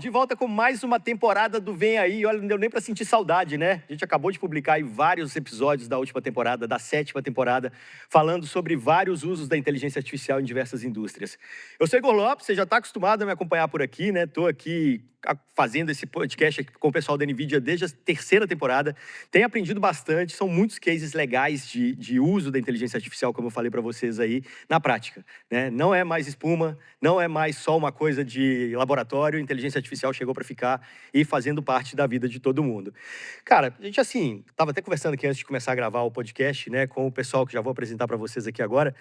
de volta com mais uma temporada do Vem Aí. Olha, não deu nem pra sentir saudade, né? A gente acabou de publicar aí vários episódios da última temporada, da 7ª temporada, falando sobre vários usos da inteligência artificial em diversas indústrias. Eu sou Igor Lopes, você já está acostumado a me acompanhar por aqui, né? Estou aqui fazendo esse podcast aqui com o pessoal da NVIDIA desde a 3ª temporada. Tenho aprendido bastante, são muitos cases legais de uso da inteligência artificial, como eu falei para vocês aí, na prática, né? Não é mais espuma, não é mais só uma coisa de laboratório, a inteligência artificial chegou para ficar e fazendo parte da vida de todo mundo. Cara, a gente assim, estava até conversando aqui antes de começar a gravar o podcast, né, com o pessoal que já vou apresentar para vocês aqui agora.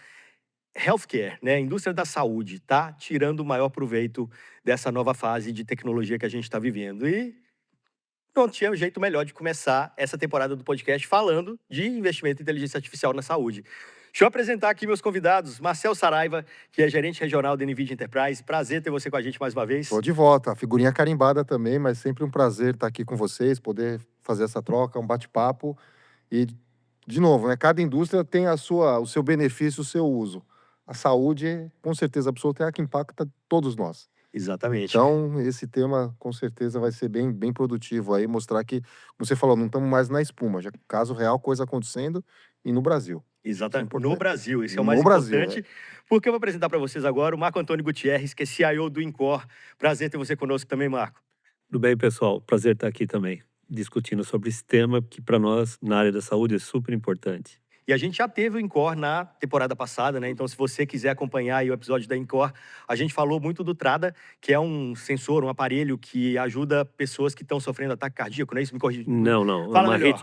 Healthcare, né, a indústria da saúde, está tirando o maior proveito dessa nova fase de tecnologia que a gente está vivendo. E não tinha jeito melhor de começar essa temporada do podcast falando de investimento em inteligência artificial na saúde. Deixa eu apresentar aqui meus convidados. Marcel Saraiva, que é gerente regional da NVIDIA Enterprise. Prazer ter você com a gente mais uma vez. Tô de volta, a figurinha carimbada também, mas sempre um prazer estar aqui com vocês, poder fazer essa troca, um bate-papo. E, de novo, né, cada indústria tem o seu benefício, o seu uso. A saúde, com certeza absoluta, é a que impacta todos nós. Exatamente. Então, esse tema, com certeza, vai ser bem produtivo aí, mostrar que, como você falou, não estamos mais na espuma, já caso real, coisa acontecendo, e no Brasil. Exatamente, no Brasil, esse é o No mais Brasil, importante, porque eu vou apresentar para vocês agora o Marco Antônio Gutierrez, que é CIO do Incor. Prazer ter você conosco também, Marco. Tudo bem, pessoal? Prazer estar aqui também, discutindo sobre esse tema que, para nós, na área da saúde, é super importante. E a gente já teve o Incor na temporada passada, né? Então, se você quiser acompanhar aí o episódio da Incor, a gente falou muito do Trada, que é um sensor, um aparelho que ajuda pessoas que estão sofrendo ataque cardíaco, não é isso? Me corrija. Não.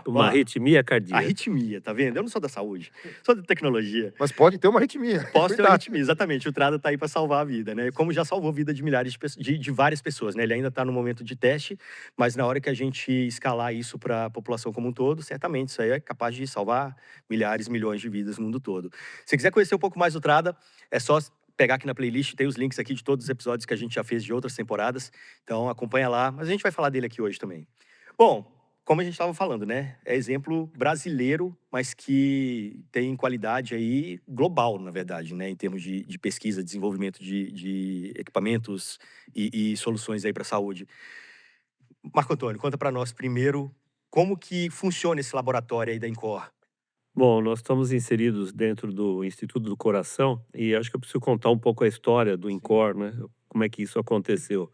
Uma arritmia cardíaca. Arritmia, tá vendo? Eu não sou da saúde, sou da tecnologia. Mas pode ter uma arritmia. Posso ter uma arritmia, exatamente. O Trada tá aí para salvar a vida, né? Como já salvou a vida de milhares de várias pessoas, né? Ele ainda está no momento de teste, mas na hora que a gente escalar isso para a população como um todo, certamente isso aí é capaz de salvar milhões de vidas no mundo todo. Se quiser conhecer um pouco mais do Trada, é só pegar aqui na playlist, tem os links aqui de todos os episódios que a gente já fez de outras temporadas, então acompanha lá, mas a gente vai falar dele aqui hoje também. Bom, como a gente estava falando, né, é exemplo brasileiro, mas que tem qualidade aí global, na verdade, né, em termos de pesquisa, desenvolvimento de equipamentos e soluções aí para a saúde. Marco Antônio, conta para nós primeiro como que funciona esse laboratório aí da Incor. Bom, nós estamos inseridos dentro do Instituto do Coração e acho que eu preciso contar um pouco a história do INCOR, né? Como é que isso aconteceu.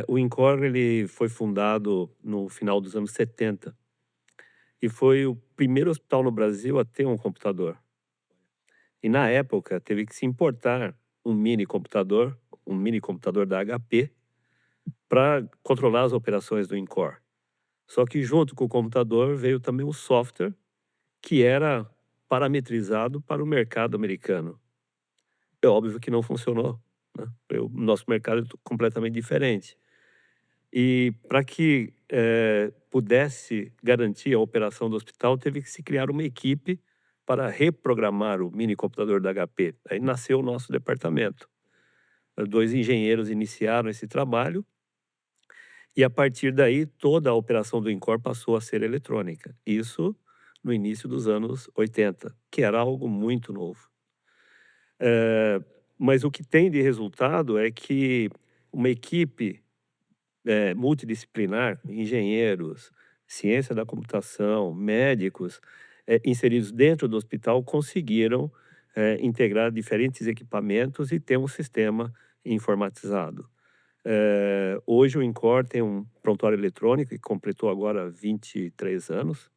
O INCOR ele foi fundado no final dos anos 70 e foi o primeiro hospital no Brasil a ter um computador. E na época teve que se importar um mini computador da HP, para controlar as operações do INCOR. Só que junto com o computador veio também um software que era parametrizado para o mercado americano. É óbvio que não funcionou, né? O nosso mercado é completamente diferente. E para que pudesse garantir a operação do hospital, teve que se criar uma equipe para reprogramar o mini computador da HP. Aí nasceu o nosso departamento. 2 engenheiros iniciaram esse trabalho e, a partir daí, toda a operação do INCOR passou a ser eletrônica. Isso no início dos anos 80, que era algo muito novo. Mas o que tem de resultado é que uma equipe multidisciplinar, engenheiros, ciência da computação, médicos, inseridos dentro do hospital, conseguiram integrar diferentes equipamentos e ter um sistema informatizado. Hoje o INCOR tem um prontuário eletrônico que completou agora 23 anos,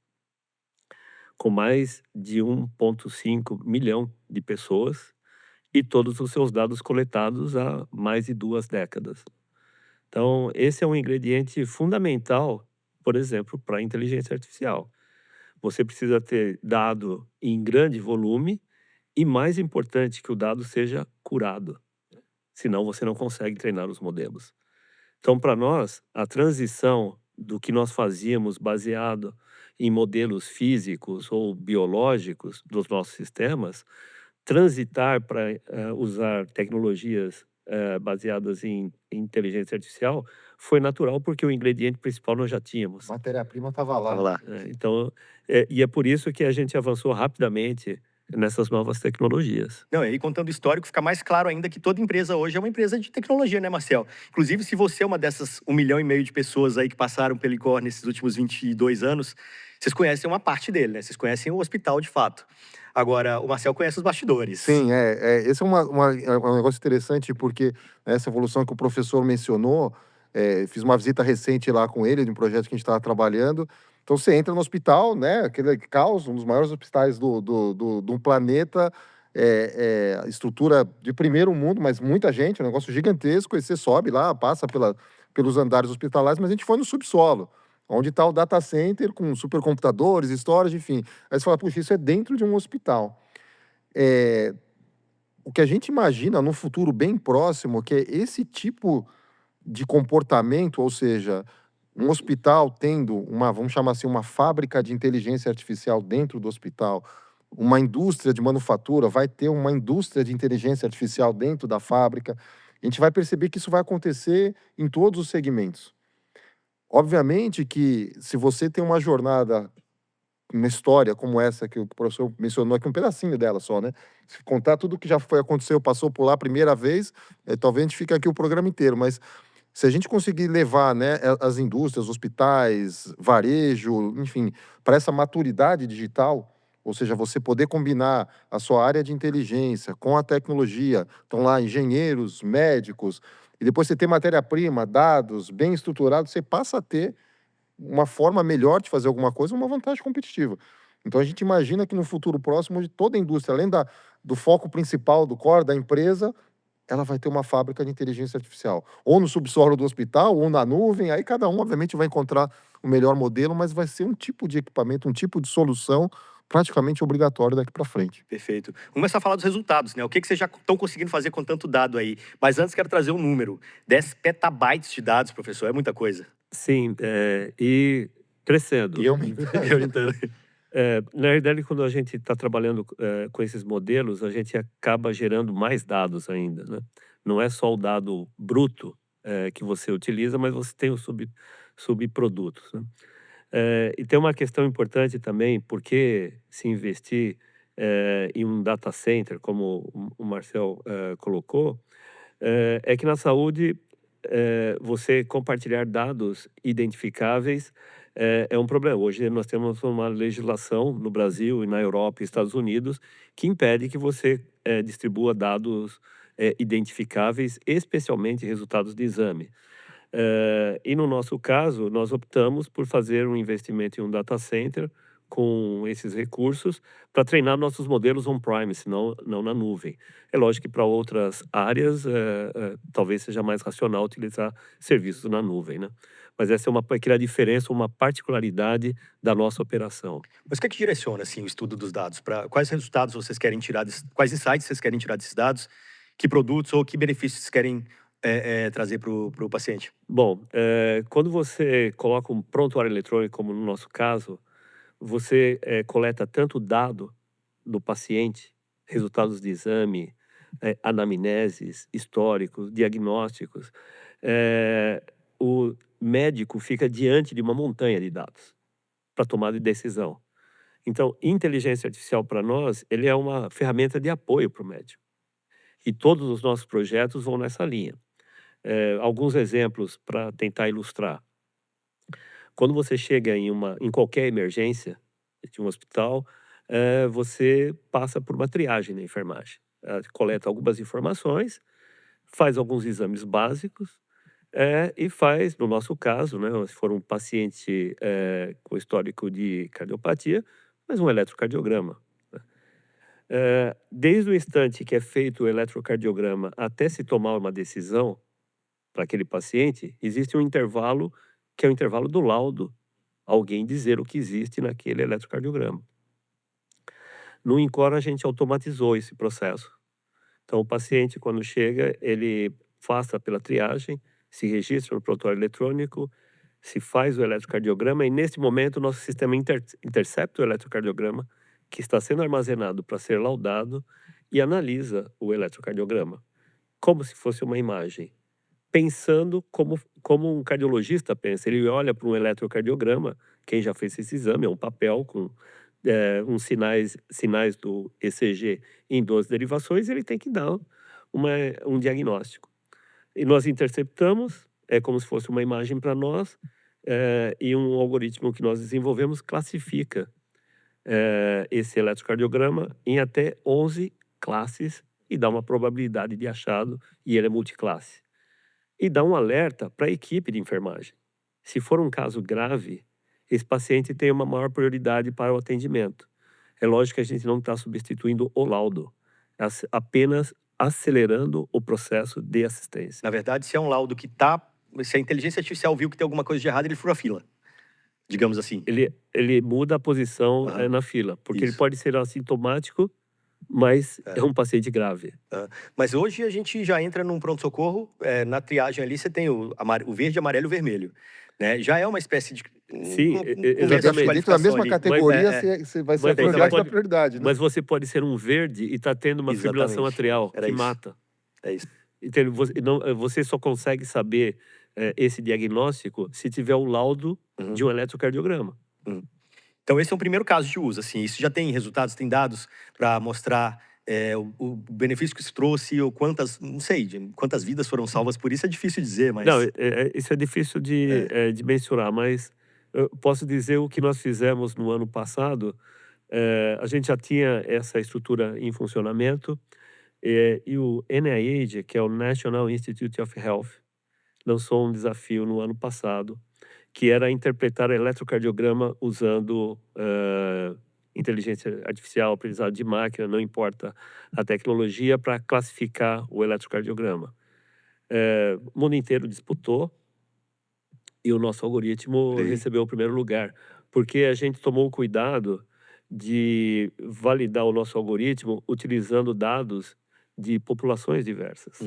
com mais de 1,5 milhão de pessoas e todos os seus dados coletados há mais de 2 décadas. Então, esse é um ingrediente fundamental, por exemplo, para a inteligência artificial. Você precisa ter dado em grande volume e, mais importante, que o dado seja curado. Senão, você não consegue treinar os modelos. Então, para nós, a transição do que nós fazíamos baseado em modelos físicos ou biológicos dos nossos sistemas, transitar para usar tecnologias baseadas em inteligência artificial foi natural, porque o ingrediente principal nós já tínhamos. A matéria-prima estava lá. Então, e é por isso que a gente avançou rapidamente nessas novas tecnologias. Não, e aí contando o histórico, fica mais claro ainda que toda empresa hoje é uma empresa de tecnologia, né, Marcel? Inclusive, se você é uma dessas 1,5 milhão de pessoas aí que passaram pelo Icor nesses últimos 22 anos, vocês conhecem uma parte dele, né? Vocês conhecem o hospital de fato. Agora, o Marcel conhece os bastidores. Sim, esse é um negócio interessante, porque essa evolução que o professor mencionou, fiz uma visita recente lá com ele, de um projeto que a gente estava trabalhando. Então, você entra no hospital, né, aquele caos, um dos maiores hospitais do planeta, estrutura de primeiro mundo, mas muita gente, um negócio gigantesco, e você sobe lá, passa pelos andares hospitalares, mas a gente foi no subsolo, onde está o data center com supercomputadores, storage, enfim. Aí você fala, puxa, isso é dentro de um hospital. O que a gente imagina num futuro bem próximo, que é esse tipo de comportamento, ou seja, um hospital tendo vamos chamar assim, uma fábrica de inteligência artificial dentro do hospital, uma indústria de manufatura vai ter uma indústria de inteligência artificial dentro da fábrica. A gente vai perceber que isso vai acontecer em todos os segmentos. Obviamente que se você tem uma jornada, uma história como essa que o professor mencionou aqui, um pedacinho dela só, né? Se contar tudo que já aconteceu, passou por lá a primeira vez, talvez a gente fique aqui o programa inteiro, mas se a gente conseguir levar, né, as indústrias, hospitais, varejo, enfim, para essa maturidade digital, ou seja, você poder combinar a sua área de inteligência com a tecnologia, estão lá engenheiros, médicos, e depois você ter matéria-prima, dados bem estruturados, você passa a ter uma forma melhor de fazer alguma coisa, uma vantagem competitiva. Então a gente imagina que no futuro próximo, de toda a indústria, além do foco principal do core da empresa, ela vai ter uma fábrica de inteligência artificial, ou no subsolo do hospital, ou na nuvem. Aí cada um, obviamente, vai encontrar o melhor modelo, mas vai ser um tipo de equipamento, um tipo de solução praticamente obrigatório daqui para frente. Perfeito. Vamos começar a falar dos resultados, né? O que vocês já estão conseguindo fazer com tanto dado aí? Mas antes quero trazer um número. 10 petabytes de dados, professor, é muita coisa. Sim, e crescendo. E aumentando. Eu entendo. Na realidade, quando a gente está trabalhando com esses modelos, a gente acaba gerando mais dados ainda, né? Não é só o dado bruto que você utiliza, mas você tem os subprodutos, né? E tem uma questão importante também, por que se investir em um data center, como o Marcel colocou, é que na saúde você compartilhar dados identificáveis é um problema. Hoje nós temos uma legislação no Brasil e na Europa e Estados Unidos que impede que você distribua dados identificáveis, especialmente resultados de exame. E no nosso caso, nós optamos por fazer um investimento em um data center com esses recursos para treinar nossos modelos on-premise, não na nuvem. É lógico que para outras áreas, talvez seja mais racional utilizar serviços na nuvem, né? Mas essa é uma pequena diferença, uma particularidade da nossa operação. Mas o que é que direciona, assim, o estudo dos dados? Quais resultados vocês querem tirar, quais insights vocês querem tirar desses dados? Que produtos ou que benefícios vocês querem trazer para o paciente? Bom, quando você coloca um prontuário eletrônico, como no nosso caso, você coleta tanto dado do paciente, resultados de exame, anamneses, históricos, diagnósticos. O médico fica diante de uma montanha de dados para tomar de decisão. Então, inteligência artificial para nós, ele é uma ferramenta de apoio para o médico. E todos os nossos projetos vão nessa linha. Alguns exemplos para tentar ilustrar. Quando você chega em qualquer emergência de um hospital, você passa por uma triagem na enfermagem. Ela coleta algumas informações, faz alguns exames básicos e faz, no nosso caso, né, se for um paciente com histórico de cardiopatia, faz um eletrocardiograma. Desde o instante que é feito o eletrocardiograma até se tomar uma decisão para aquele paciente, existe um intervalo que é o intervalo do laudo, alguém dizer o que existe naquele eletrocardiograma. No InCor, a gente automatizou esse processo. Então, o paciente, quando chega, ele passa pela triagem, se registra no prontuário eletrônico, se faz o eletrocardiograma e, nesse momento, o nosso sistema intercepta o eletrocardiograma, que está sendo armazenado para ser laudado, e analisa o eletrocardiograma, como se fosse uma imagem. Pensando como um cardiologista pensa. Ele olha para um eletrocardiograma, quem já fez esse exame, é um papel com uns sinais do ECG em 12 derivações, ele tem que dar um diagnóstico. E nós interceptamos, é como se fosse uma imagem para nós, e um algoritmo que nós desenvolvemos classifica esse eletrocardiograma em até 11 classes e dá uma probabilidade de achado, e ele é multiclasse. E dá um alerta para a equipe de enfermagem. Se for um caso grave, esse paciente tem uma maior prioridade para o atendimento. É lógico que a gente não está substituindo o laudo, apenas acelerando o processo de assistência. Na verdade, se é um laudo que se a inteligência artificial viu que tem alguma coisa de errado, ele fura a fila, digamos assim. Ele muda a posição na fila, porque ele Isso. pode ser assintomático, mas é um paciente grave. Mas hoje a gente já entra num pronto-socorro, na triagem ali você tem o verde, amarelo e o vermelho. Né? Já é uma espécie de... Sim, exatamente. Dentro da mesma ali. categoria, você vai ser a Mas você prioridade pode- da prioridade, né? Mas você pode ser um verde e tá tendo uma fibrilação Exatamente. atrial Era que isso. mata. É isso. Entende? Você só consegue saber esse diagnóstico se tiver o laudo de um eletrocardiograma. Então esse é o primeiro caso de uso, assim. Isso já tem resultados, tem dados para mostrar o benefício que isso trouxe, ou não sei, quantas vidas foram salvas por isso, é difícil dizer, mas... Não, isso é difícil de mensurar, mas eu posso dizer o que nós fizemos no ano passado. A gente já tinha essa estrutura em funcionamento, e o NIH, que é o National Institute of Health, lançou um desafio no ano passado, que era interpretar eletrocardiograma usando inteligência artificial, aprendizado de máquina, não importa a tecnologia, para classificar o eletrocardiograma. O mundo inteiro disputou e o nosso algoritmo Sim. recebeu o primeiro lugar, porque a gente tomou o cuidado de validar o nosso algoritmo utilizando dados de populações diversas.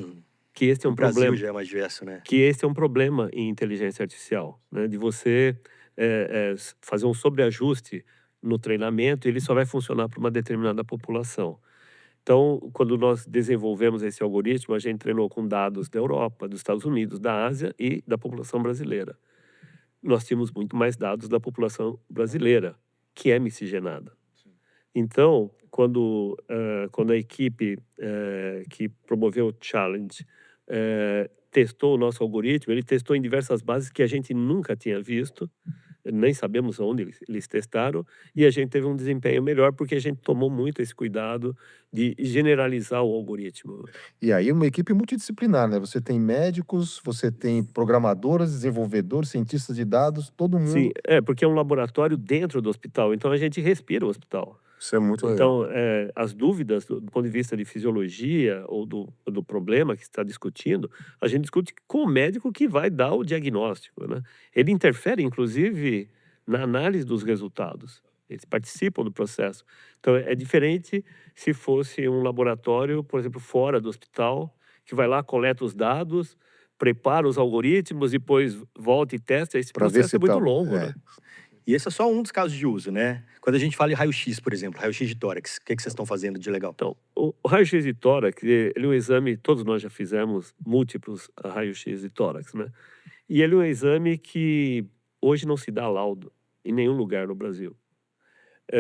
Que este é um O Brasil problema. já é mais diverso, né? Que esse é um problema em inteligência artificial, né? De você fazer um sobreajuste no treinamento, ele só vai funcionar para uma determinada população. Então, quando nós desenvolvemos esse algoritmo, a gente treinou com dados da Europa, dos Estados Unidos, da Ásia e da população brasileira. Nós tínhamos muito mais dados da população brasileira, que é miscigenada. Então, quando a equipe que promoveu o Challenge testou o nosso algoritmo, ele testou em diversas bases que a gente nunca tinha visto, nem sabemos onde eles testaram, e a gente teve um desempenho melhor porque a gente tomou muito esse cuidado de generalizar o algoritmo. E aí uma equipe multidisciplinar, né? Você tem médicos, você tem programadoras, desenvolvedores, cientistas de dados, todo mundo. Sim, porque é um laboratório dentro do hospital, então a gente respira o hospital. Isso é muito legal. Então, as dúvidas do ponto de vista de fisiologia ou do problema que está discutindo, a gente discute com o médico que vai dar o diagnóstico, né? Ele interfere, inclusive, na análise dos resultados. Eles participam do processo. Então, é diferente se fosse um laboratório, por exemplo, fora do hospital, que vai lá, coleta os dados, prepara os algoritmos, depois volta e testa. Esse Pra ver processo se é muito tá- longo, é. né? E esse é só um dos casos de uso, né? Quando a gente fala em raio-x, por exemplo, raio-x de tórax, o que vocês estão fazendo de legal? Então, o raio-x de tórax, ele é um exame, todos nós já fizemos múltiplos raios-x de tórax, né? E ele é um exame que hoje não se dá laudo em nenhum lugar no Brasil.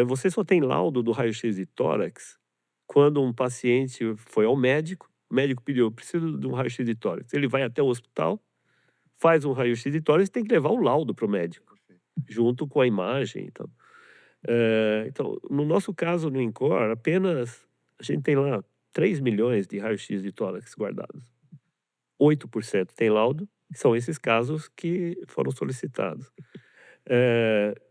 Você só tem laudo do raio-x de tórax quando um paciente foi ao médico, o médico pediu, preciso de um raio-x de tórax. Ele vai até o hospital, faz um raio-x de tórax e tem que levar o laudo para o médico, junto com a imagem. Então, no nosso caso, no INCOR, apenas a gente tem lá 3 milhões de raios-x de tórax guardados. 8% tem laudo, que são esses casos que foram solicitados.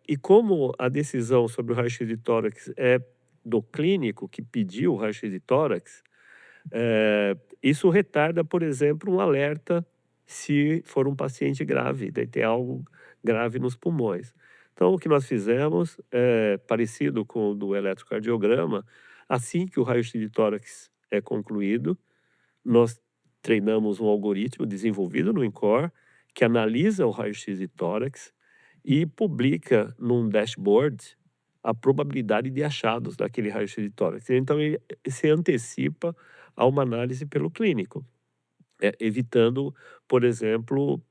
E como a decisão sobre o raio-x de tórax é do clínico que pediu o raio-x de tórax, isso retarda, por exemplo, um alerta se for um paciente grave, daí tem algo grave nos pulmões. Então, o que nós fizemos, parecido com o do eletrocardiograma, assim que o raio-x de tórax é concluído, nós treinamos um algoritmo desenvolvido no INCOR que analisa o raio-x de tórax e publica num dashboard a probabilidade de achados daquele raio-x de tórax. Então, ele se antecipa a uma análise pelo clínico. evitando, por exemplo,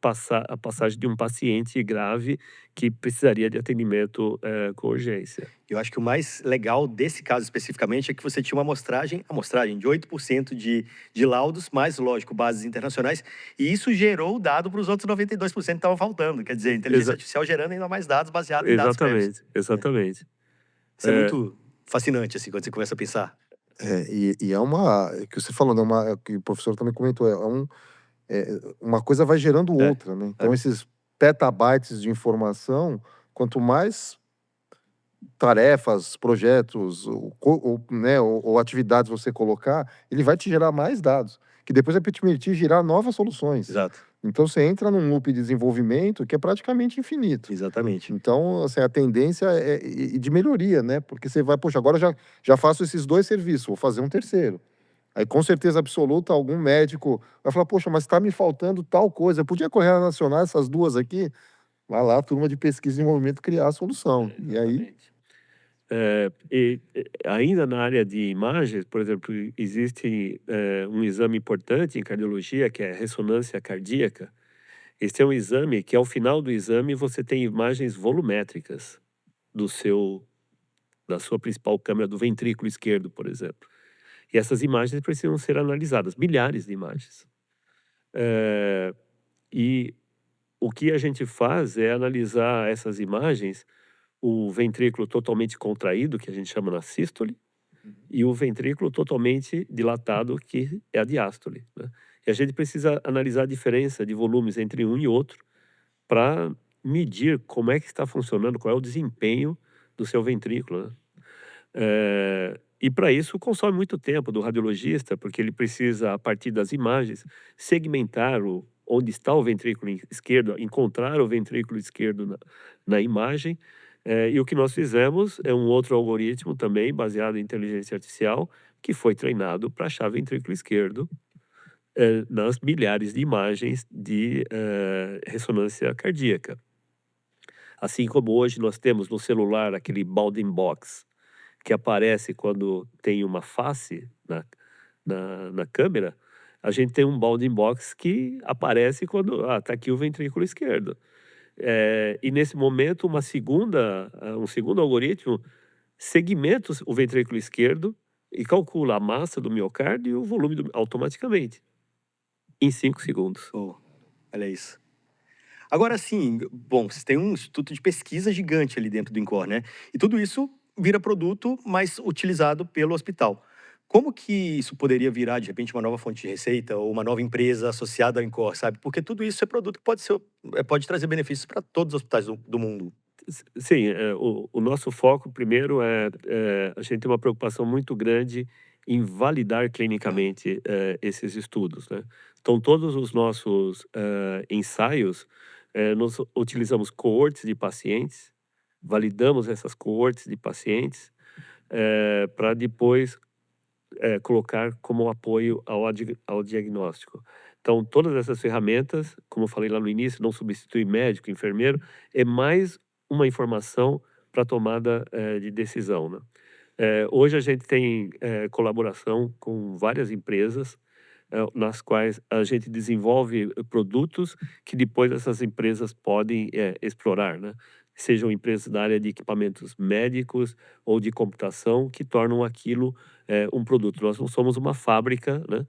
a passagem de um paciente grave que precisaria de atendimento com urgência. Eu acho que o mais legal desse caso especificamente é que você tinha uma amostragem de 8% de laudos, mais, lógico, bases internacionais, e isso gerou dado para os outros 92% que estavam faltando. Quer dizer, a inteligência Exa artificial gerando ainda mais dados baseados em dados prévios. exatamente, exatamente. Isso é muito fascinante, assim, quando você começa a pensar. E é uma. É que você falou, né? Que o professor também comentou, uma coisa vai gerando É, outra, né? Então, é. esses petabytes de informação, quanto mais tarefas, projetos, ou atividades você colocar, ele vai te gerar mais dados, que depois vai te permitir gerar novas soluções. Exato, Então, você entra num loop de desenvolvimento que é praticamente infinito. exatamente. Então, assim, a tendência é de melhoria, né? Porque você vai, poxa, agora já faço esses 2 serviços, vou fazer um terceiro. Aí, com certeza absoluta, algum médico vai falar, poxa, mas está me faltando tal coisa, eu podia correlacionar essas duas aqui? Vai lá, turma de pesquisa e desenvolvimento, criar a solução. E aí, Exatamente. Ainda na área de imagens, por exemplo, existe um exame importante em cardiologia, que é a ressonância cardíaca. Esse é um exame que, ao final do exame, você tem imagens volumétricas do da sua principal câmera do ventrículo esquerdo, por exemplo. E essas imagens precisam ser analisadas, milhares de imagens. E o que a gente faz é analisar essas imagens, o ventrículo totalmente contraído, que a gente chama na sístole, e o ventrículo totalmente dilatado, que é a diástole, né? E a gente precisa analisar a diferença de volumes entre um e outro para medir como é que está funcionando, qual é o desempenho do seu ventrículo, né? E para isso consome muito tempo do radiologista, porque ele precisa, a partir das imagens, segmentar onde está o ventrículo esquerdo, encontrar o ventrículo esquerdo na imagem. E o que nós fizemos é um outro algoritmo também, baseado em inteligência artificial, que foi treinado para achar ventrículo esquerdo nas milhares de imagens de ressonância cardíaca. Assim como hoje nós temos no celular aquele Bounding Box, que aparece quando tem uma face na câmera, a gente tem um bounding box que aparece quando está aqui o ventrículo esquerdo. E nesse momento, um segundo algoritmo segmenta o ventrículo esquerdo e calcula a massa do miocárdio e o volume automaticamente, em 5 segundos. Oh, olha isso. Agora sim, bom, vocês têm um instituto de pesquisa gigante ali dentro do INCOR, né? E tudo isso vira produto, mas utilizado pelo hospital. Como que isso poderia virar, de repente, uma nova fonte de receita ou uma nova empresa associada ao INCOR, sabe? Porque tudo isso é produto que pode trazer benefícios para todos os hospitais do mundo. Sim, o nosso foco primeiro a gente tem uma preocupação muito grande em validar clinicamente esses estudos, né? Então, todos os nossos ensaios, nós utilizamos coortes de pacientes, validamos essas coortes de pacientes para depois colocar como apoio ao diagnóstico. Então, todas essas ferramentas, como eu falei lá no início, não substitui médico, enfermeiro, é mais uma informação para tomada de decisão, né? Hoje a gente tem colaboração com várias empresas, nas quais a gente desenvolve produtos que depois essas empresas podem explorar, né? Sejam empresas da área de equipamentos médicos ou de computação que tornam aquilo um produto. Nós não somos uma fábrica, né?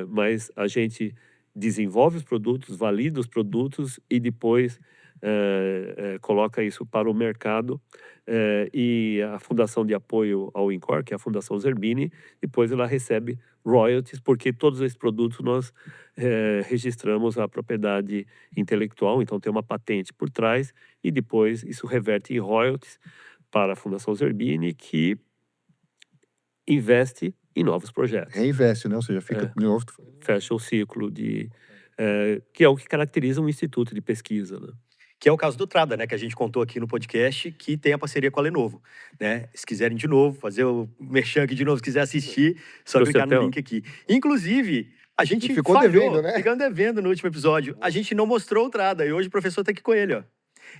Mas a gente desenvolve os produtos, valida os produtos e depois coloca isso para o mercado. E a Fundação de Apoio ao INCOR, que é a Fundação Zerbini, depois ela recebe royalties, porque todos esses produtos nós registramos a propriedade intelectual, então tem uma patente por trás, e depois isso reverte em royalties para a Fundação Zerbini, que investe em novos projetos. reinveste, né? Ou seja, fica de novo. Fecha o ciclo que é o que caracteriza um instituto de pesquisa, né? Que é o caso do Trada, né? Que a gente contou aqui no podcast, que tem a parceria com a Lenovo, né? Se quiserem de novo, fazer o merchan aqui de novo, se quiser assistir, só Trouxe clicar no até link aqui. Inclusive, a gente ficou falhou, devendo, né? ficando devendo no último episódio. A gente não mostrou o Trada, e hoje o professor tá aqui com ele, ó.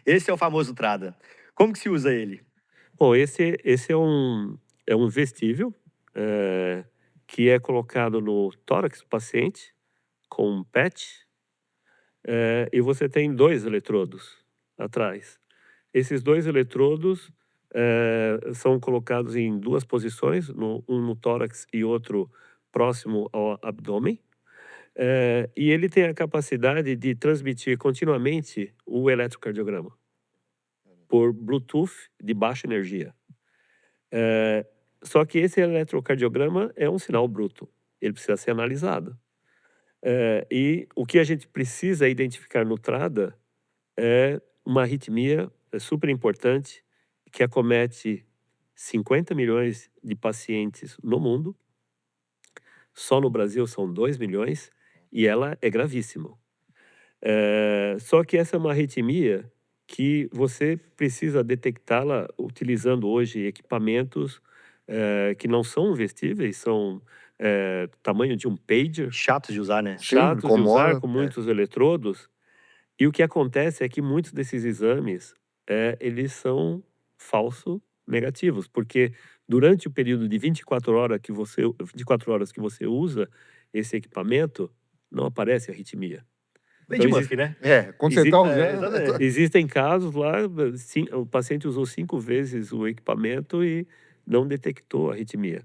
Esse é o famoso Trada. Como que se usa ele? Bom, esse é um vestível que é colocado no tórax do paciente, com um patch, e você tem 2 eletrodos atrás. Esses 2 eletrodos, são colocados em 2 posições, um no tórax e outro próximo ao abdômen. E ele tem a capacidade de transmitir continuamente o eletrocardiograma por Bluetooth de baixa energia. Só que esse eletrocardiograma é um sinal bruto, ele precisa ser analisado. E o que a gente precisa identificar no TRADA é uma arritmia super importante que acomete 50 milhões de pacientes no mundo. Só no Brasil são 2 milhões e ela é gravíssima. Só que essa é uma arritmia que você precisa detectá-la utilizando hoje equipamentos que não são vestíveis, são tamanho de um pager, Chato de usar, né? chatos de incomoda, usar, com muitos eletrodos. E o que acontece é que muitos desses exames, eles são falso negativos, porque durante o período de 24 horas que você usa esse equipamento, não aparece arritmia. Bem de Então, Murphy, né? Quando você tá usando... exatamente. Existem casos lá, o paciente usou 5 vezes o equipamento e não detectou arritmia.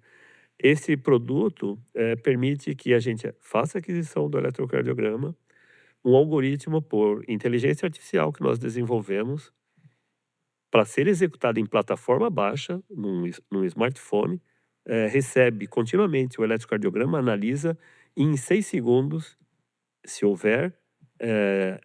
Esse produto permite que a gente faça a aquisição do eletrocardiograma, um algoritmo por inteligência artificial que nós desenvolvemos para ser executado em plataforma baixa, num smartphone, recebe continuamente o eletrocardiograma, analisa e em 6 segundos, se houver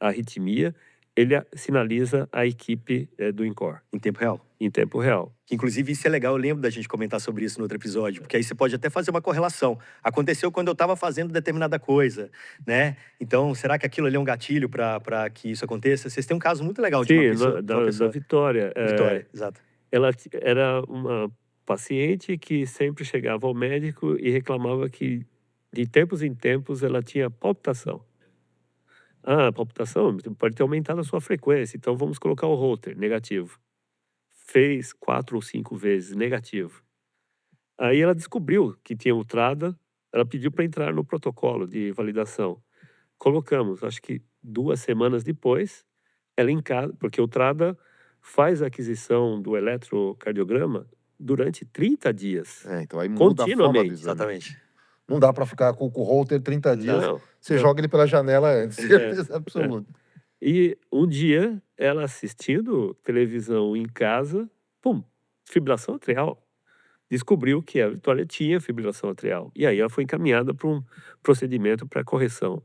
arritmia, ele sinaliza a equipe do INCOR Em tempo real. em tempo real. Que, inclusive, isso é legal, eu lembro da gente comentar sobre isso no outro episódio, porque aí você pode até fazer uma correlação. Aconteceu quando eu estava fazendo determinada coisa, né? Então, será que aquilo ali é um gatilho para que isso aconteça? Vocês têm um caso muito legal de uma Sim, pessoa... de uma da pessoa... Vitória. Vitória, exato. Ela era uma paciente que sempre chegava ao médico e reclamava que, de tempos em tempos, ela tinha palpitação. Ah, palpitação pode ter aumentado a sua frequência, então vamos colocar o Holter, negativo. Fez 4 ou 5 vezes, negativo. Aí ela descobriu que tinha o TRADA, ela pediu para entrar no protocolo de validação. Colocamos, acho que 2 semanas depois, ela em casa, porque o TRADA faz a aquisição do eletrocardiograma durante 30 dias, então aí muda a forma do continuamente. exame. Exatamente. Não dá para ficar com o holter 30 dias. Não, Você não. joga ele pela janela antes, certeza absoluta. E um dia, ela assistindo televisão em casa, pum, fibrilação atrial. Descobriu que a Vitória tinha fibrilação atrial. E aí ela foi encaminhada para um procedimento para correção.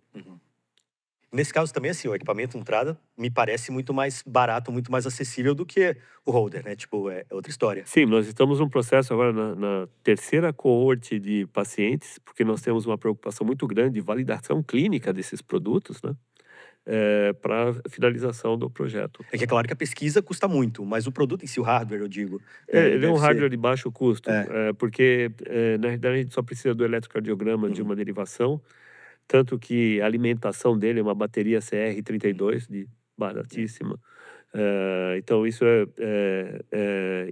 Nesse caso também, assim, o equipamento entrada me parece muito mais barato, muito mais acessível do que o holder, né? Tipo, é outra história. Sim, nós estamos num processo agora na terceira coorte de pacientes, porque nós temos uma preocupação muito grande de validação clínica desses produtos, né? Para finalização do projeto. É que é claro que a pesquisa custa muito, mas o produto em si, o hardware, eu digo... Ele é um deve ser- hardware de baixo custo, porque na realidade a gente só precisa do eletrocardiograma de uma derivação, tanto que a alimentação dele é uma bateria CR32 de baratíssima. Então isso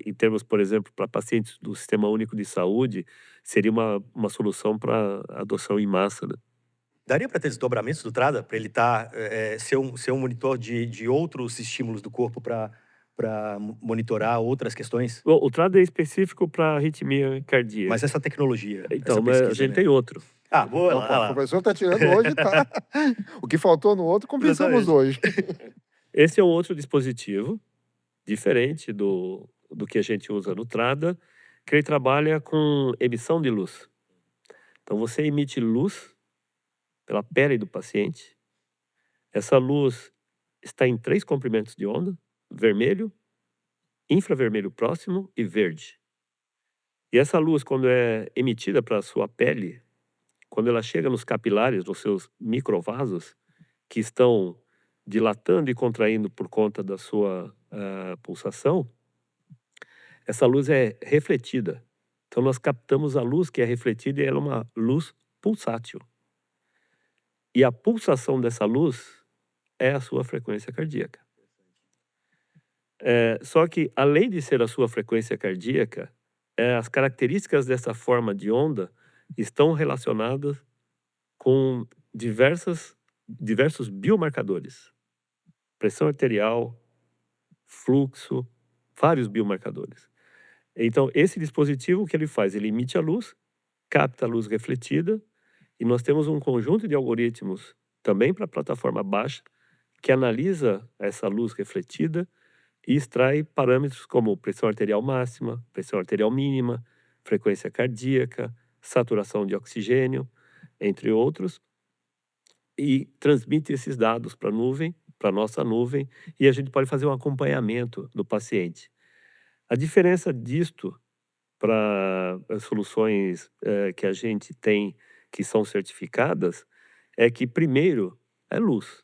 em termos, por exemplo, para pacientes do Sistema Único de Saúde, seria uma solução para adoção em massa, né? Daria para ter desdobramentos do TRADA, para ele ser um monitor de outros estímulos do corpo para monitorar outras questões? Bom, o TRADA é específico para arritmia cardíaca. Mas essa tecnologia, Então, essa mas a pesquisa, gente né? tem outro. Ah, boa, Não, lá, o lá. professor tá tirando hoje, tá? O que faltou no outro, compensamos hoje. Esse é um outro dispositivo, diferente do que a gente usa no TRADA, que ele trabalha com emissão de luz. Então, você emite luz pela pele do paciente. Essa luz está em 3 comprimentos de onda: vermelho, infravermelho próximo e verde. E essa luz, quando é emitida para a sua pele, quando ela chega nos capilares, nos seus microvasos, que estão dilatando e contraindo por conta da sua pulsação, essa luz é refletida. Então, nós captamos a luz que é refletida e ela é uma luz pulsátil. E a pulsação dessa luz é a sua frequência cardíaca. Só que, além de ser a sua frequência cardíaca, as características dessa forma de onda estão relacionadas com diversos biomarcadores. Pressão arterial, fluxo, vários biomarcadores. Então, esse dispositivo, o que ele faz? Ele emite a luz, capta a luz refletida, e nós temos um conjunto de algoritmos também para a plataforma baixa, que analisa essa luz refletida e extrai parâmetros como pressão arterial máxima, pressão arterial mínima, frequência cardíaca, saturação de oxigênio, entre outros, e transmite esses dados para a nuvem, para a nossa nuvem, e a gente pode fazer um acompanhamento do paciente. A diferença disto para as soluções que a gente tem, que são certificadas, é que primeiro é luz,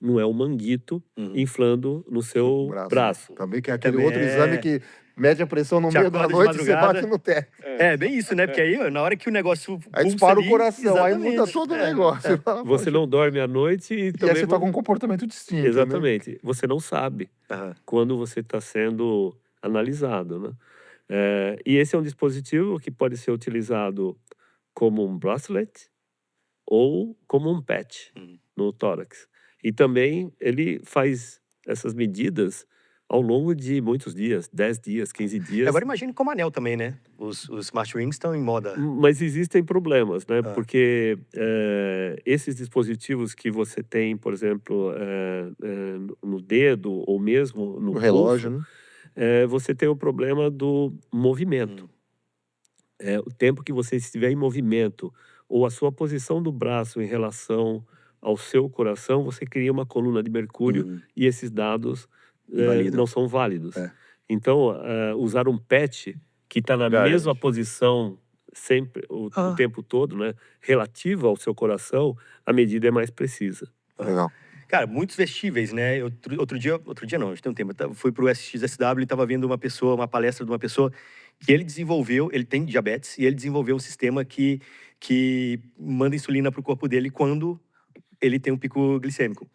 não é o manguito inflando no seu braço. Também que é aquele Também outro exame que mede a pressão no Te meio da acorda de noite e você madrugada. bate no teto. É, bem isso, né? Porque aí, na hora que o negócio Aí pulsa dispara o ali, coração, aí muda exatamente. todo o negócio. Você não dorme à noite e E aí também você tá com um comportamento distinto, né? exatamente. Você não sabe Aham. quando você está sendo analisado, né? E esse é um dispositivo que pode ser utilizado como um bracelet ou como um patch no tórax. E também ele faz essas medidas ao longo de muitos dias, 10 dias, 15 dias. Agora imagine como anel também, né? Os Smart Rings estão em moda. Mas existem problemas, né? Ah. Porque esses dispositivos que você tem, por exemplo, no dedo ou mesmo no O relógio, pulso, né? você tem o problema do movimento. O tempo que você estiver em movimento ou a sua posição do braço em relação ao seu coração, você cria uma coluna de mercúrio e esses dados Invalida. não são válidos. É. Então, usar um patch que está na Garante. mesma posição sempre, o tempo todo, né, relativa ao seu coração, a medida é mais precisa. Legal. Cara, muitos vestíveis, né? Outro dia não, já tem um tempo. Eu fui pro SXSW e estava vendo uma palestra de uma pessoa que ele tem diabetes, e ele desenvolveu um sistema que manda insulina pro corpo dele quando ele tem um pico glicêmico.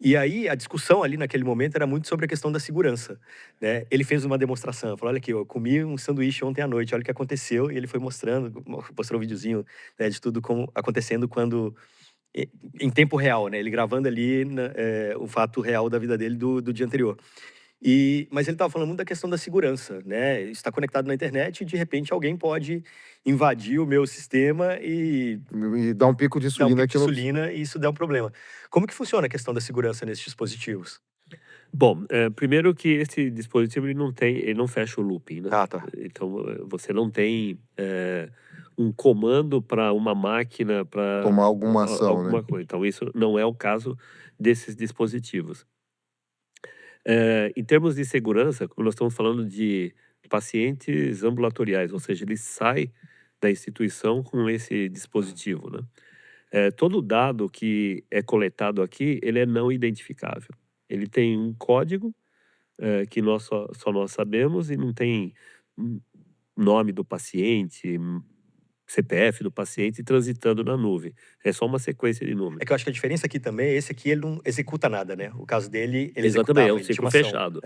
E aí, a discussão ali naquele momento era muito sobre a questão da segurança, né? Ele fez uma demonstração, falou, olha aqui, eu comi um sanduíche ontem à noite, olha o que aconteceu, e ele foi mostrou um videozinho, né, de tudo como acontecendo em tempo real, né? Ele gravando ali o fato real da vida dele do dia anterior. Mas ele estava falando muito da questão da segurança, né? Está conectado na internet e, de repente, alguém pode invadir o meu sistema e E dá um pico de dar um insulina pico de que eu não... insulina, e isso dá um problema. Como que funciona a questão da segurança nesses dispositivos? Bom, primeiro que esse dispositivo ele não fecha o looping, né? Ah, tá. Então, você não tem um comando para uma máquina para Tomar alguma ação, alguma né? coisa. Então, isso não é o caso desses dispositivos. Em termos de segurança, como nós estamos falando de pacientes ambulatoriais, ou seja, ele sai da instituição com esse dispositivo, né? Todo dado que é coletado aqui, ele é não identificável. Ele tem um código que só nós sabemos, e não tem nome do paciente, CPF do paciente transitando na nuvem. É só uma sequência de números. É que eu acho que a diferença aqui também é esse aqui, ele não executa nada, né? O caso dele, ele Exatamente, executava, é um ele tinha ciclo uma ação. fechado.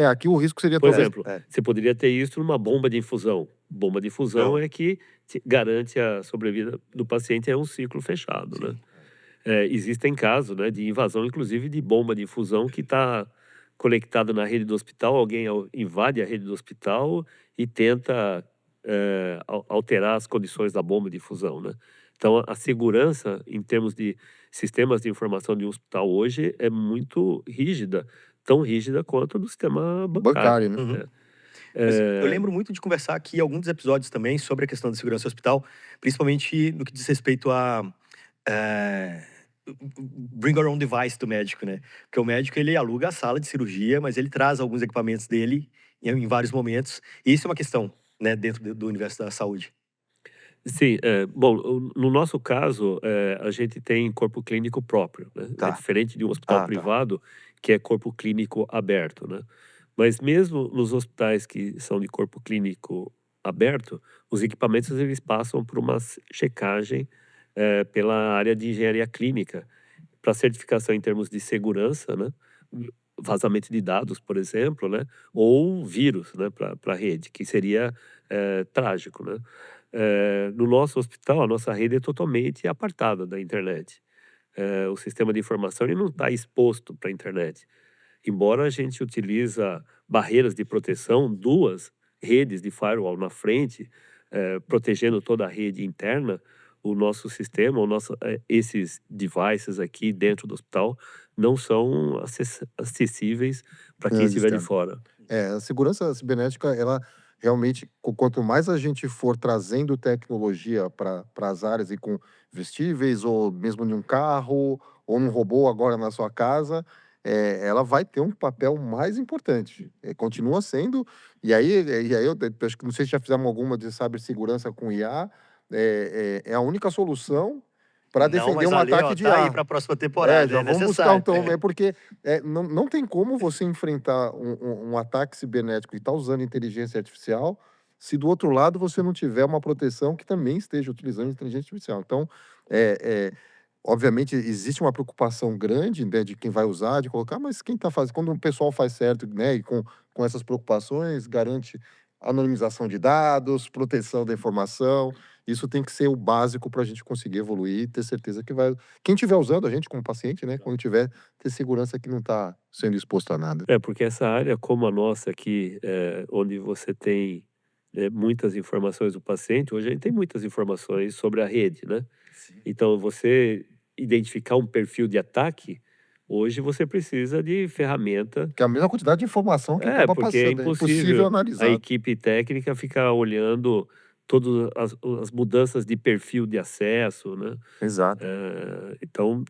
Aqui o risco seria Por talvez... exemplo, você poderia ter isso numa bomba de infusão. Bomba de infusão Não. é que garante a sobrevida do paciente, é um ciclo fechado, né? Existem casos, né, de invasão, inclusive, de bomba de infusão que está conectada na rede do hospital, alguém invade a rede do hospital e tenta alterar as condições da bomba de infusão, né? Então, a segurança, em termos de sistemas de informação de um hospital hoje, é muito rígida, tão rígida quanto do sistema bancário. Bancário, né? Mas eu lembro muito de conversar aqui alguns episódios também sobre a questão da segurança do hospital, principalmente no que diz respeito a bring your own device do médico, né? Porque o médico, ele aluga a sala de cirurgia, mas ele traz alguns equipamentos dele em vários momentos. E isso é uma questão, né, dentro do universo da saúde. Sim, bom, no nosso caso, a gente tem corpo clínico próprio, né? Tá. É diferente de um hospital Tá. privado, que é corpo clínico aberto, né? Mas mesmo nos hospitais que são de corpo clínico aberto, os equipamentos eles passam por uma checagem pela área de engenharia clínica, para certificação em termos de segurança, né? Vazamento de dados, por exemplo, né? Ou vírus, né? Para a rede, que seria trágico, né? No nosso hospital, a nossa rede é totalmente apartada da internet. o sistema de informação ele não está exposto para a internet. Embora a gente utiliza barreiras de proteção, 2 redes de firewall na frente, protegendo toda a rede interna, o nosso sistema, esses devices aqui dentro do hospital não são acessíveis para quem estiver de externo. fora. A segurança cibernética, ela realmente, quanto mais a gente for trazendo tecnologia para as áreas e com vestíveis, ou mesmo em um carro, ou num robô agora na sua casa, ela vai ter um papel mais importante. Continua sendo, e aí eu acho que não sei se já fizemos alguma de cibersegurança com IA, é a única solução para Não, defender mas um Ale, ataque ó, de tá aí IA. para a próxima temporada, Já é vamos buscar necessário. então, porque não tem como você enfrentar um ataque cibernético e estar usando inteligência artificial, se do outro lado você não tiver uma proteção que também esteja utilizando inteligência artificial. Então, obviamente, existe uma preocupação grande, né, de quem vai usar, de colocar, mas quem está fazendo, quando o pessoal faz certo, né, e com essas preocupações, garante anonimização de dados, proteção da informação. Isso tem que ser o básico para a gente conseguir evoluir e ter certeza que vai. Quem estiver usando a gente como paciente, né, quando tiver, ter segurança que não está sendo exposto a nada. Porque essa área, como a nossa aqui, onde você tem muitas informações do paciente, hoje a gente tem muitas informações sobre a rede, né? Sim. Então, você identificar um perfil de ataque, hoje você precisa de ferramenta. Que é a mesma quantidade de informação que acaba Porque é passando, é impossível impossível a analisar. equipe técnica ficar olhando todas as mudanças de perfil de acesso, né? Exato. Então,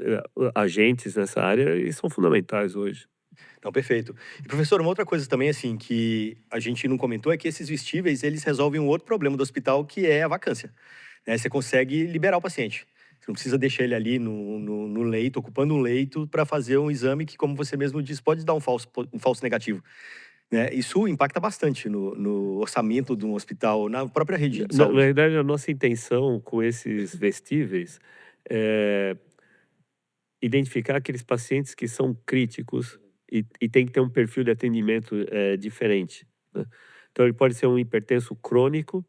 agentes nessa área eles são fundamentais hoje. Não, perfeito. E, professor, uma outra coisa também, assim, que a gente não comentou é que esses vestíveis, eles resolvem um outro problema do hospital, que é a vacância. Né? Você consegue liberar o paciente. Você não precisa deixar ele ali no leito, ocupando um leito, para fazer um exame que, como você mesmo disse, pode dar um falso negativo. Né? Isso impacta bastante no orçamento de um hospital, na própria rede de Na saúde. verdade, a nossa intenção com esses vestíveis é identificar aqueles pacientes que são críticos e tem que ter um perfil de atendimento diferente, né? Então, ele pode ser um hipertenso crônico,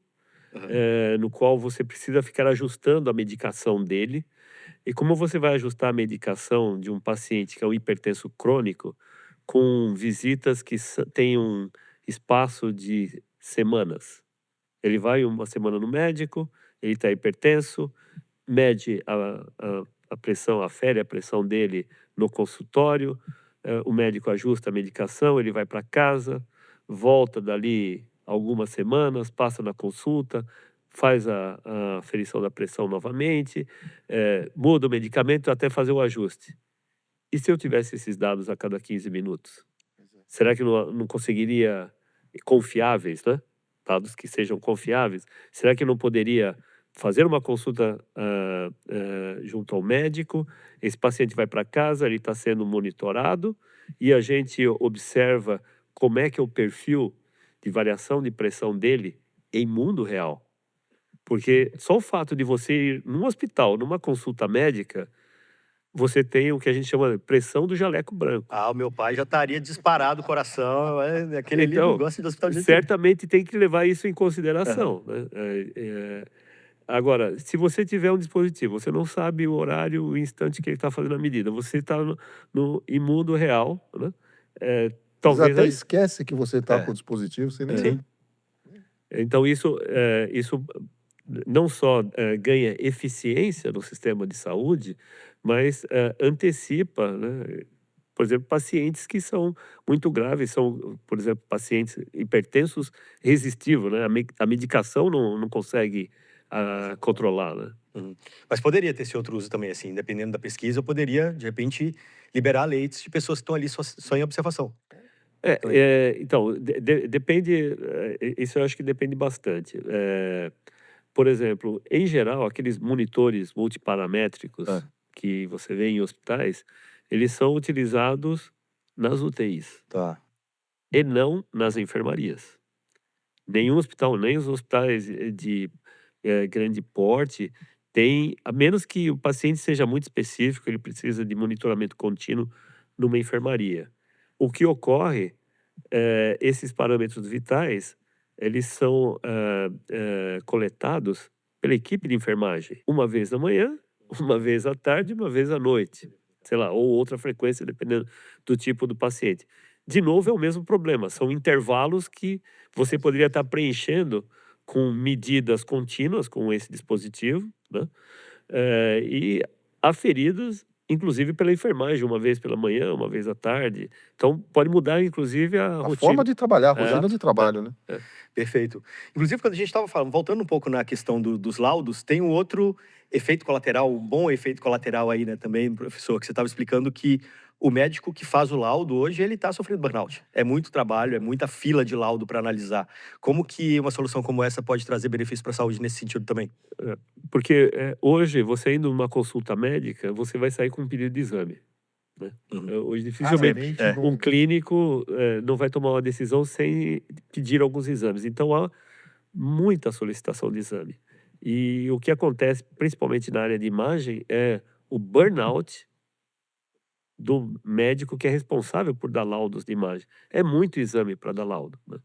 Uhum. no qual você precisa ficar ajustando a medicação dele. E como você vai ajustar a medicação de um paciente que é um hipertenso crônico com visitas que têm um espaço de semanas? Ele vai uma semana no médico, ele está hipertenso, mede a pressão, afere a pressão dele no consultório, o médico ajusta a medicação, ele vai para casa, volta dali algumas semanas, passa na consulta, faz a aferição da pressão novamente, muda o medicamento até fazer o ajuste. E se eu tivesse esses dados a cada 15 minutos? Será que não conseguiria confiáveis, né? Dados que sejam confiáveis. Será que não poderia fazer uma consulta junto ao médico? Esse paciente vai para casa, ele está sendo monitorado e a gente observa como é que é o perfil de variação de pressão dele em mundo real. Porque só o fato de você ir num hospital, numa consulta médica, você tem o que a gente chama de pressão do jaleco branco. Ah, o meu pai já estaria disparado o coração. Aquele ali não Então, gosta de hospital de jeito nenhum. certamente tem que levar isso em Aham. consideração, né? Agora, se você tiver um dispositivo, você não sabe o horário, o instante que ele está fazendo a medida, você está em mundo real, né? Eles Talvez até esquece que você está É. com o dispositivo, você nem Sim. então isso não só ganha eficiência no sistema de saúde, mas antecipa, né? Por exemplo, pacientes que são muito graves, são, por exemplo, pacientes hipertensos resistivos, né? A medicação não consegue controlar, né? Uhum. Mas poderia ter esse outro uso também, assim, dependendo da pesquisa, eu poderia, de repente, liberar leites de pessoas que estão ali só em observação. Também. Então, depende, isso eu acho que depende bastante. Por exemplo, em geral, aqueles monitores multiparamétricos que você vê em hospitais, eles são utilizados nas UTIs Tá. e não nas enfermarias. Nenhum hospital, nem os hospitais de grande porte, tem, a menos que o paciente seja muito específico, ele precisa de monitoramento contínuo numa enfermaria. O que ocorre, esses parâmetros vitais, eles são coletados pela equipe de enfermagem uma vez da manhã uma vez à tarde e uma vez à noite, sei lá, ou outra frequência, dependendo do tipo do paciente. De novo, é o mesmo problema, são intervalos que você poderia estar preenchendo com medidas contínuas com esse dispositivo, né? E aferidas, inclusive pela enfermagem, uma vez pela manhã, uma vez à tarde. Então, pode mudar, inclusive, a A rotina. forma de trabalhar, a rotina Exato. de trabalho, né? Perfeito. Inclusive, quando a gente estava falando, voltando um pouco na questão dos laudos, tem um outro efeito colateral, um bom efeito colateral aí, né, também, professor, que você estava explicando que o médico que faz o laudo hoje, ele está sofrendo burnout. É muito trabalho, é muita fila de laudo para analisar. Como que uma solução como essa pode trazer benefício para a saúde nesse sentido também? Porque hoje, você indo numa consulta médica, você vai sair com um pedido de exame, né? Hoje, dificilmente Raramente um clínico não vai tomar uma decisão sem pedir alguns exames. Então, há muita solicitação de exame. E o que acontece, principalmente na área de imagem, é o burnout do médico que é responsável por dar laudos de imagem. É muito exame para dar laudo, né?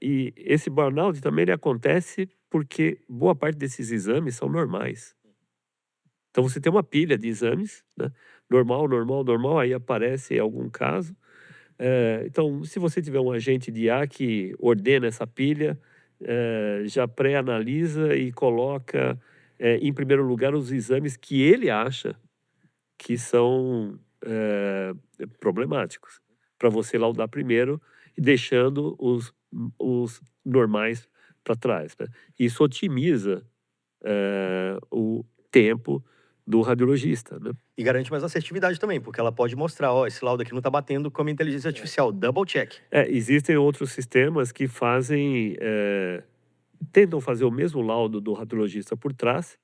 E esse burnout também ele acontece porque boa parte desses exames são normais. Então você tem uma pilha de exames, né? Normal, normal, normal, aí aparece algum caso. Então, se você tiver um agente de IA que ordena essa pilha, já pré-analisa e coloca em primeiro lugar os exames que ele acha que são problemáticos, para você laudar primeiro e deixando os normais para trás, né? Isso otimiza o tempo do radiologista, né? E garante mais assertividade também, porque ela pode mostrar, ó, esse laudo aqui não está batendo com a minha inteligência artificial, double check. Existem outros sistemas que tentam fazer o mesmo laudo do radiologista por trás,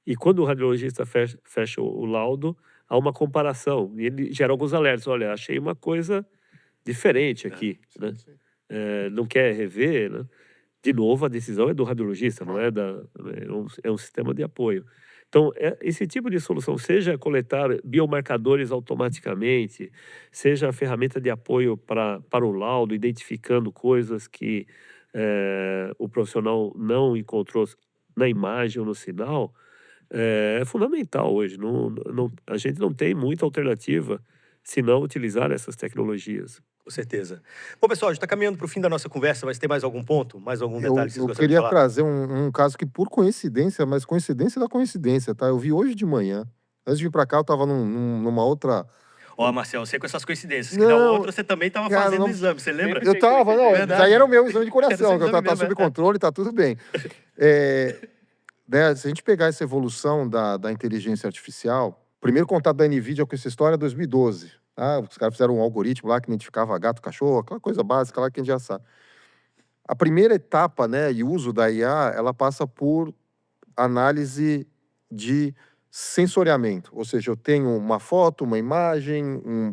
e quando o radiologista fecha o laudo, há uma comparação, e ele gera alguns alertas, olha, achei uma coisa diferente aqui, né? Não quer rever, né? De novo, a decisão é do radiologista, não é é um sistema de apoio. Então, esse tipo de solução, seja coletar biomarcadores automaticamente, seja a ferramenta de apoio para o laudo, identificando coisas que o profissional não encontrou na imagem ou no sinal, é fundamental hoje. A gente não tem muita alternativa se não utilizar essas tecnologias. Com certeza. Bom, pessoal, a gente está caminhando para o fim da nossa conversa, mas tem mais algum ponto, mais algum detalhe que vocês Eu gostariam de queria falar? trazer um caso que, por coincidência, mas coincidência da coincidência, tá? Eu vi hoje de manhã. Antes de vir pra cá, eu estava numa outra. Ó, Marcel, você com essas coincidências, que na Não, outra você também estava cara, fazendo não- exame, você lembra? Eu tava, não, Verdade. isso aí era o meu exame de Era coração, seu que eu exame tá mesmo, sob é. controle, tá tudo bem. Né, se a gente pegar essa evolução da inteligência artificial, o primeiro contato da NVIDIA com essa história é 2012. Tá? Os caras fizeram um algoritmo lá que identificava gato, cachorro, aquela coisa básica lá que a gente já sabe. A primeira etapa, né, e uso da IA, ela passa por análise de sensoriamento, ou seja, eu tenho uma foto, uma imagem,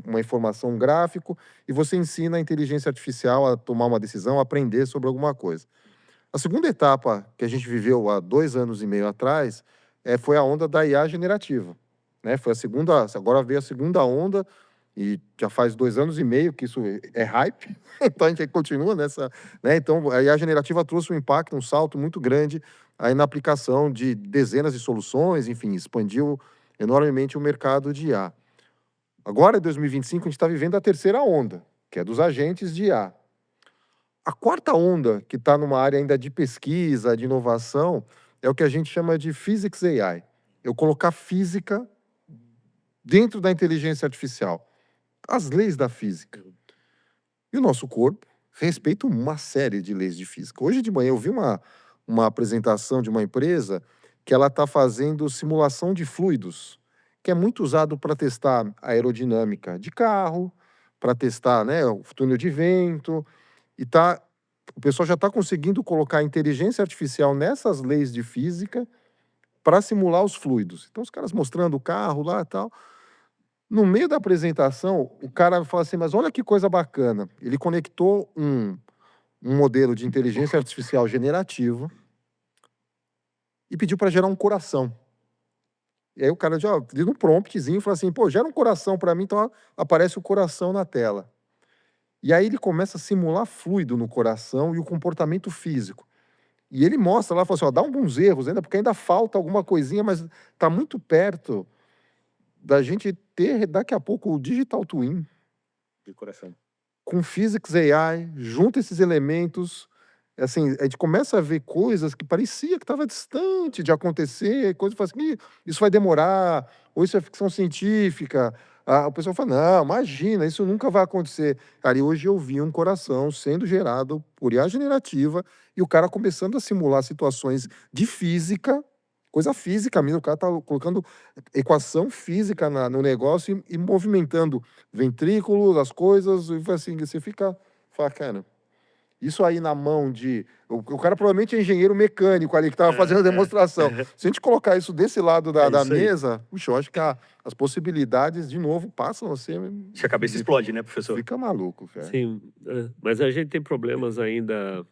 uma informação, um gráfico, e você ensina a inteligência artificial a tomar uma decisão, a aprender sobre alguma coisa. A segunda etapa que a gente viveu há 2 anos e meio atrás foi a onda da IA generativa, né? Foi a segunda, agora veio a segunda onda e já faz 2 anos e meio que isso é hype, então a gente continua nessa, né? Então a IA generativa trouxe um impacto, um salto muito grande aí na aplicação de dezenas de soluções, enfim, expandiu enormemente o mercado de IA. Agora, em 2025, a gente está vivendo a terceira onda, que é dos agentes de IA. A quarta onda, que está numa área ainda de pesquisa, de inovação, é o que a gente chama de Physics AI. Eu colocar física dentro da inteligência artificial. As leis da física. E o nosso corpo respeita uma série de leis de física. Hoje de manhã eu vi uma apresentação de uma empresa que ela está fazendo simulação de fluidos, que é muito usado para testar a aerodinâmica de carro, para testar, né, o túnel de vento, e o pessoal já está conseguindo colocar a inteligência artificial nessas leis de física para simular os fluidos. Então, os caras mostrando o carro lá e tal. No meio da apresentação, o cara fala assim, mas olha que coisa bacana. Ele conectou um modelo de inteligência artificial generativo e pediu para gerar um coração. E aí o cara já deu um promptzinho, falou assim, pô, gera um coração para mim, então aparece o coração na tela. E aí ele começa a simular fluido no coração e o comportamento físico. E ele mostra lá, fala assim, ó, dá alguns erros ainda, porque ainda falta alguma coisinha, mas está muito perto da gente ter daqui a pouco o Digital Twin, De coração. com Physics AI, junta esses elementos, assim, a gente começa a ver coisas que parecia que estava distante de acontecer, coisas que fala assim, "Ih, isso vai demorar, ou isso é ficção científica." O pessoal fala, não, imagina, isso nunca vai acontecer. Cara, e hoje eu vi um coração sendo gerado por IA generativa e o cara começando a simular situações de física, coisa física mesmo, o cara tá colocando equação física no negócio e movimentando ventrículos, as coisas, e assim, você fica, fala, cara, isso aí na mão de... O cara provavelmente é engenheiro mecânico ali que estava fazendo a demonstração. Se a gente colocar isso desse lado da isso aí. mesa, puxa, eu acho que as possibilidades, de novo, passam a ser... Acho que a cabeça explode, né, professor? Fica maluco, cara. Sim, mas a gente tem problemas ainda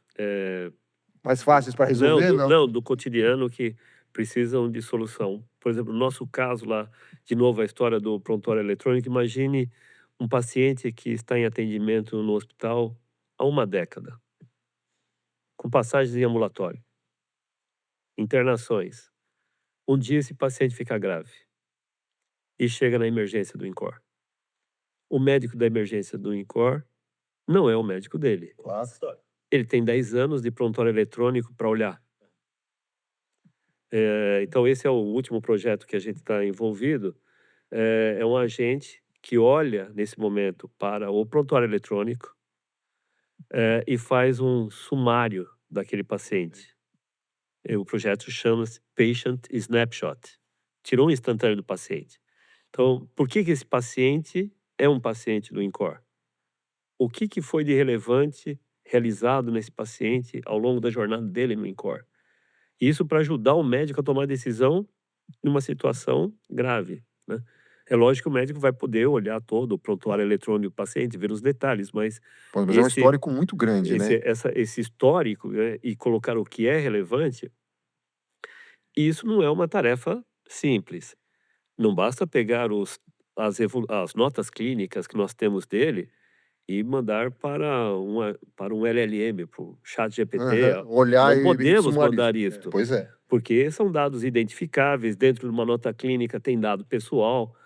Mais fáceis para resolver, não? não, do cotidiano que precisam de solução. Por exemplo, no nosso caso lá, de novo a história do prontuário eletrônico, imagine um paciente que está em atendimento no hospital há uma década, com passagens em ambulatório, internações. Um dia esse paciente fica grave e chega na emergência do INCOR. O médico da emergência do INCOR não é o médico dele. Claro. Ele tem 10 anos de prontuário eletrônico para olhar. Então, esse é o último projeto que a gente está envolvido. É um agente que olha, nesse momento, para o prontuário eletrônico e faz um sumário daquele paciente. O projeto chama-se Patient Snapshot. Tirou um instantâneo do paciente. Então, por que esse paciente é um paciente do INCOR? O que foi de relevante realizado nesse paciente ao longo da jornada dele no INCOR? Isso para ajudar o médico a tomar decisão numa situação grave, né? É lógico que o médico vai poder olhar todo o prontuário eletrônico do paciente, ver os detalhes, mas Pô, mas é um histórico muito grande, né? esse histórico, né, e colocar o que é relevante, isso não é uma tarefa simples. Não basta pegar as notas clínicas que nós temos dele e mandar para um LLM, para o ChatGPT. Olhar Não podemos sumarizar. mandar isto. Pois é. Porque são dados identificáveis, dentro de uma nota clínica tem dado pessoal.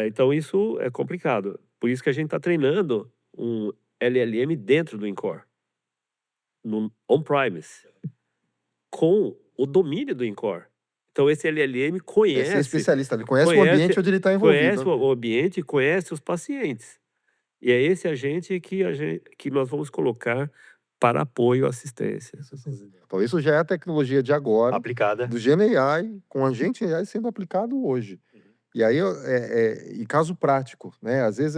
Então isso é complicado. Por isso que a gente está treinando um LLM dentro do INCOR, no on-premise, com o domínio do INCOR. Então esse LLM Esse é conhece especialista, ele conhece o ambiente onde ele está conhece envolvido. o ambiente, conhece os pacientes. E é esse agente que nós vamos colocar para apoio à assistência. Então, isso já é a tecnologia de agora, Aplicada. do GenAI, com agente AI sendo aplicado hoje. E aí, e caso prático, né? Às vezes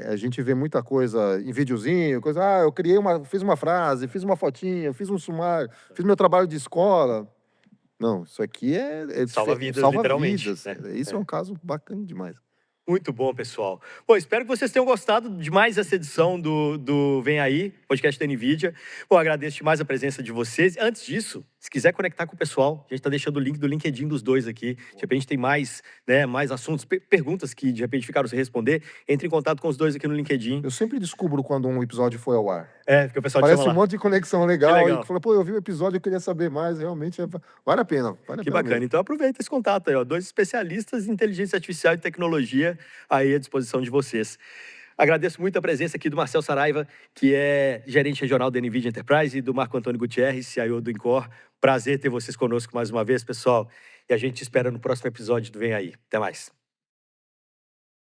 a gente vê muita coisa em videozinho, coisa, eu fiz uma frase, fiz uma fotinha, fiz um sumário, fiz meu trabalho de escola. Não, isso aqui Salva vidas, salva literalmente, vidas. né? Isso é um caso bacana demais. Muito bom, pessoal. Pô, espero que vocês tenham gostado de mais essa edição do Vem Aí, podcast da NVIDIA. Pô, agradeço demais a presença de vocês. Antes disso, se quiser conectar com o pessoal, a gente está deixando o link do LinkedIn dos dois aqui. De repente tem mais, né, mais assuntos, perguntas que de repente ficaram sem responder. Entre em contato com os dois aqui no LinkedIn. Eu sempre descubro quando um episódio foi ao ar. Porque o pessoal te Parece chama um lá. monte de conexão legal. legal. E fala, pô, eu vi o episódio, eu queria saber mais. Realmente, vale a pena. Que bacana. Mesmo. Então aproveita esse contato aí, ó. 2 especialistas em inteligência artificial e tecnologia aí à disposição de vocês. Agradeço muito a presença aqui do Marcel Saraiva, que é gerente regional da NVIDIA Enterprise, e do Marco Antônio Gutierrez, CIO do INCOR. Prazer ter vocês conosco mais uma vez, pessoal. E a gente te espera no próximo episódio do Vem Aí. Até mais.